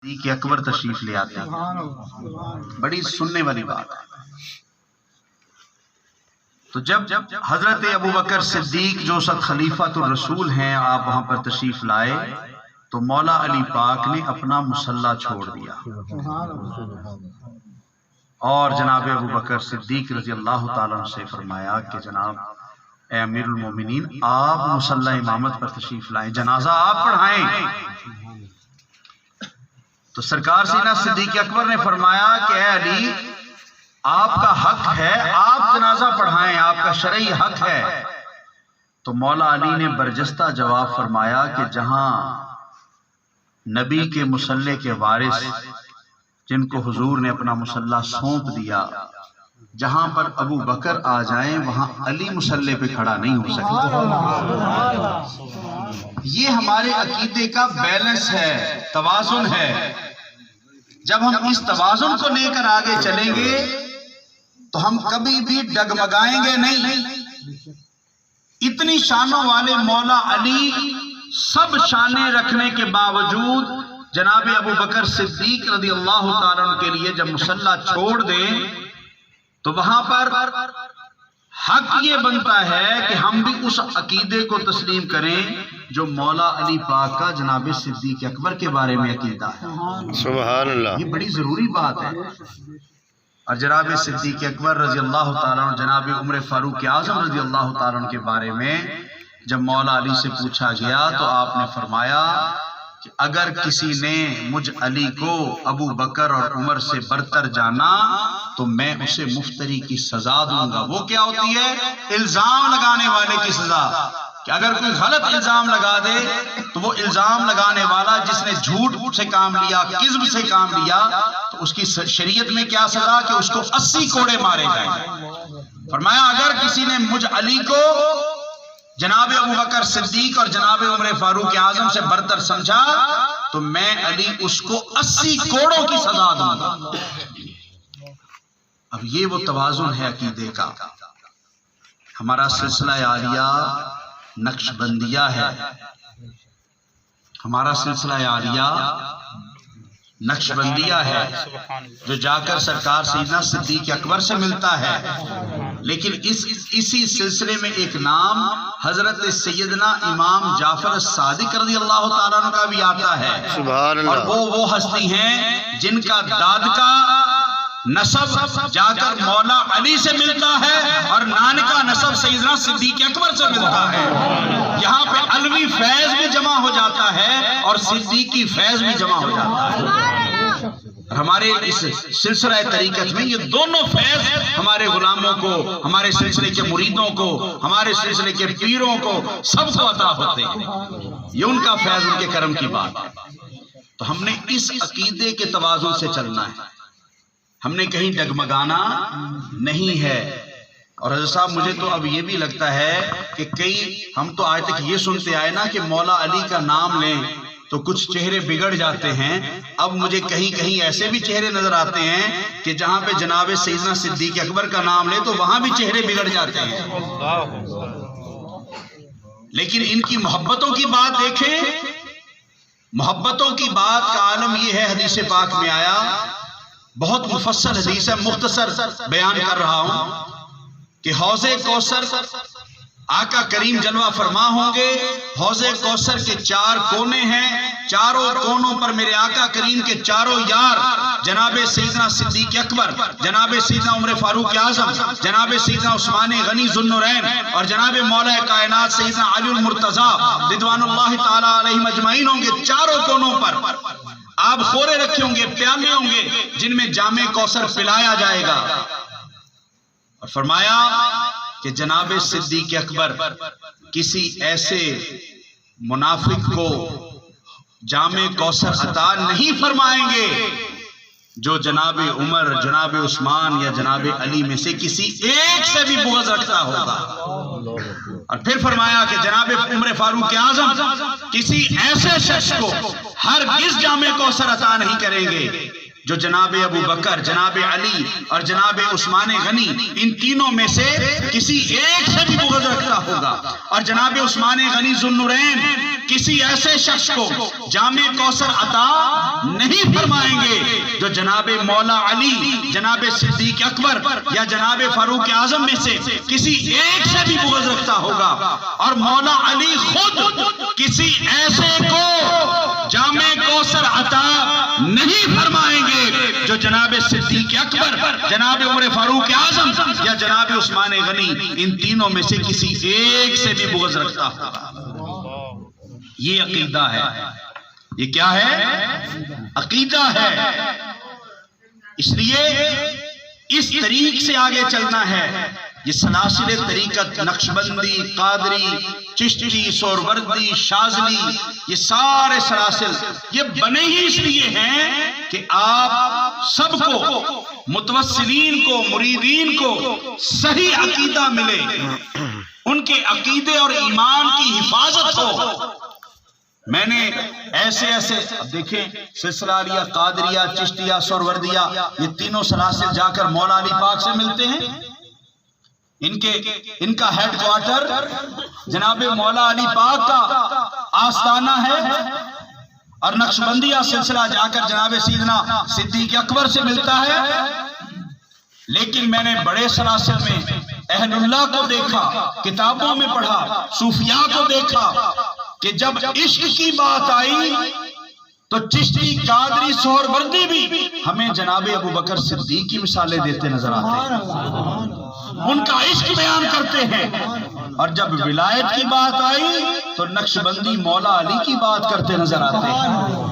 صدیق اکبر تشریف لے آتے ہیں. بڑی سننے والی بات ہے. تو جب حضرت ابوبکر صدیق جو سب خلیفۃ الرسول ہیں آپ وہاں پر تشریف لائے تو مولا علی پاک نے اپنا مصلی چھوڑ دیا اور جناب ابوبکر صدیق رضی اللہ تعالیٰ عنہ سے فرمایا کہ جناب اے امیر المومنین آپ مصلی امامت پر تشریف لائیں، جنازہ آپ پڑھائیں. تو سرکار سیدنا صدیق اکبر نے فرمایا کہ اے علی آپ کا حق ہے، آپ جنازہ پڑھائیں، آپ کا شرعی حق ہے. تو مولا علی نے برجستہ جواب فرمایا کہ جہاں نبی کے مصلی کے وارث جن کو حضور نے اپنا مصلی سونپ دیا، جہاں پر ابو بکر آ جائیں وہاں علی مصلی پہ کھڑا نہیں ہو سکتا. یہ ہمارے عقیدے کا بیلنس ہے، توازن ہے. جب ہم اس توازن کو لے کر آگے چلیں گے تو ہم کبھی بھی ڈگمگائیں گے نہیں. اتنی شانوں والے مولا علی سب شانیں رکھنے کے باوجود جناب ابو بکر صدیق رضی اللہ تعالیٰ عنہ کے لیے جب مصلی چھوڑ دیں تو وہاں پر حق یہ بنتا ہے کہ ہم بھی اس عقیدے کو تسلیم کریں جو مولا علی پاک کا جناب صدیق اکبر کے بارے میں عقیدہ ہے. سبحان اللہ. یہ بڑی ضروری بات ہے. اور جناب صدیق اکبر رضی اللہ تعالیٰ عنہ، جناب عمر فاروق اعظم رضی اللہ تعالیٰ عنہ کے بارے میں جب مولا علی سے پوچھا گیا تو آپ نے فرمایا کہ اگر کسی نے مجھ علی کو ابو بکر اور عمر سے برتر جانا تو میں اسے مفتری کی سزا دوں گا. وہ کیا ہوتی ہے؟ الزام لگانے والے کی سزا. کہ اگر کوئی غلط الزام لگا دے تو وہ الزام لگانے والا جس نے جھوٹ سے کام لیا، کذب سے کام لیا، تو اس کی شریعت میں کیا سزا کہ اس کو 80 کوڑے مارے جائیں. فرمایا اگر کسی نے مجھ علی کو جناب ابوبکر صدیق اور جناب عمر فاروق اعظم سے برتر سمجھا تو میں علی اس کو 80 کوڑوں کی سزا دوں گا. اب یہ وہ توازن ہے عقیدے کا. ہمارا سلسلہ عالیہ نقش بندیہ ہے. ہمارا سلسلہ عالیہ نقش بندیہ ہے جو جا کر سرکار سیدنا صدیق اکبر سے ملتا ہے. لیکن اسی سلسلے میں ایک نام حضرت سیدنا امام جعفر الصادق رضی اللہ تعالیٰ عنہ کا بھی آتا ہے. سبحان اللہ. اور وہ ہستی ہیں جن کا داد کا نسب جا کر مولا علی سے ملتا ہے اور نان کا نسب سیدنا صدیق اکبر سے ملتا ہے. یہاں پہ علوی فیض بھی جمع ہو جاتا ہے اور صدیقی فیض بھی جمع ہو جاتا ہے. ہمارے اس سلسلہ طریقت میں یہ دونوں فیض ہمارے غلاموں کو، ہمارے سلسلے کے مریدوں کو، ہمارے سلسلے کے پیروں کو سب کو عطا ہوتے ہیں. یہ ان کا فیض، ان کے کرم کی بات ہے. تو ہم نے اس عقیدے کے توازن سے چلنا ہے. ہم نے کہیں ڈگمگانا نہیں ہے. اور حضرت صاحب مجھے تو اب یہ بھی لگتا ہے کہ ہم تو آج تک یہ سنتے آئے نا کہ مولا علی کا نام لیں تو کچھ چہرے بگڑ جاتے ہیں. اب مجھے کہیں ایسے بھی چہرے نظر آتے ہیں کہ جہاں پہ جناب سیدنا صدیق اکبر کا نام لے تو وہاں بھی چہرے بگڑ جاتے ہیں. لیکن ان کی محبتوں کی بات دیکھیں. محبتوں کی بات کا عالم یہ ہے، حدیث پاک میں آیا، بہت مفصل حدیث ہے، مختصر بیان کر رہا ہوں کہ حوض کوثر آقا کریم جلوہ فرما ہوں گے. حوض کوثر کے 4 کونے ہیں، چاروں کونوں پر میرے آقا کریم کے چاروں یار جناب سیدنا صدیق اکبر، جناب سیدنا عمر فاروق اعظم، جناب سیدنا عثمان غنی ذو النورین اور جناب مولا کائنات سیدنا علی المرتضیٰ رضوان اللہ تعالی علیہم اجمعین ہوں گے. چاروں کونوں پر آپ خورے رکھے ہوں گے، پیالے ہوں گے جن میں جام کوثر پلایا جائے گا. اور فرمایا کہ جناب صدیق اکبر کسی ایسے منافق کو جام کوثر عطا نہیں فرمائیں گے جو جناب عمر، جناب عثمان یا جناب علی میں سے کسی ایک سے بھی بغض رکھتا ہوگا. اور پھر فرمایا کہ جناب عمر فاروق اعظم کسی ایسے شخص کو ہرگز جام کوثر عطا نہیں کریں گے جو جناب ابو بکر، جناب علی اور جناب عثمان غنی ان تینوں میں سے کسی ایک سے بھی بغض رکھتا ہوگا، اور جناب عثمان غنی ذو النورین کسی ایسے شخص کو جامع کوثر عطا نہیں فرمائیں گے جو جناب مولا علی، جناب صدیق اکبر یا جناب فاروق اعظم میں سے کسی ایک سے بھی بغض رکھتا ہوگا، اور مولا علی خود کسی ایسے کو جامع کوثر عطا نہیں فرمائیں گے جو جناب صدیق اکبر، جناب عمر فاروق اعظم یا جناب عثمان غنی ان تینوں میں سے کسی ایک سے بھی بغض رکھتا ہوگا۔ یہ عقیدہ ہے، یہ کیا ہے؟ عقیدہ ہے۔ اس لیے اس طریق سے آگے چلنا ہے۔ یہ سلاسل طریقت، نقشبندی، قادری، چشتی، سہروردی، شاذلی، یہ سارے سلاسل یہ بنے ہی اس لیے ہیں کہ آپ سب کو، متوسلین کو، مریدین کو صحیح عقیدہ ملے، ان کے عقیدے اور ایمان کی حفاظت ہو۔ میں نے ایسے اب دیکھیں سلسلہ علیہ، قادریہ، چشتیہ، سہروردیہ، یہ تینوں سلاسل جا کر مولا علی پاک سے ملتے ہیں۔ ان کا ہیڈ کوارٹر جناب مولا علی پاک کا آستانہ ہے، اور نقشبندیہ سلسلہ جا کر جناب سیدنا صدیق اکبر سے ملتا ہے۔ لیکن میں نے بڑے سلاسل میں اہل اللہ کو دیکھا، کتابوں میں پڑھا، صوفیاء کو دیکھا کہ جب عشق کی بات آئی تو چشتی، قادری، سہروردی بھی ہمیں جناب ابو بکر صدیق کی مثالیں دیتے نظر آتے ہیں، ان کا عشق بیان کرتے ہیں، اور جب ولایت کی بات آئی تو نقشبندی مولا علی کی بات کرتے نظر آتے ہیں۔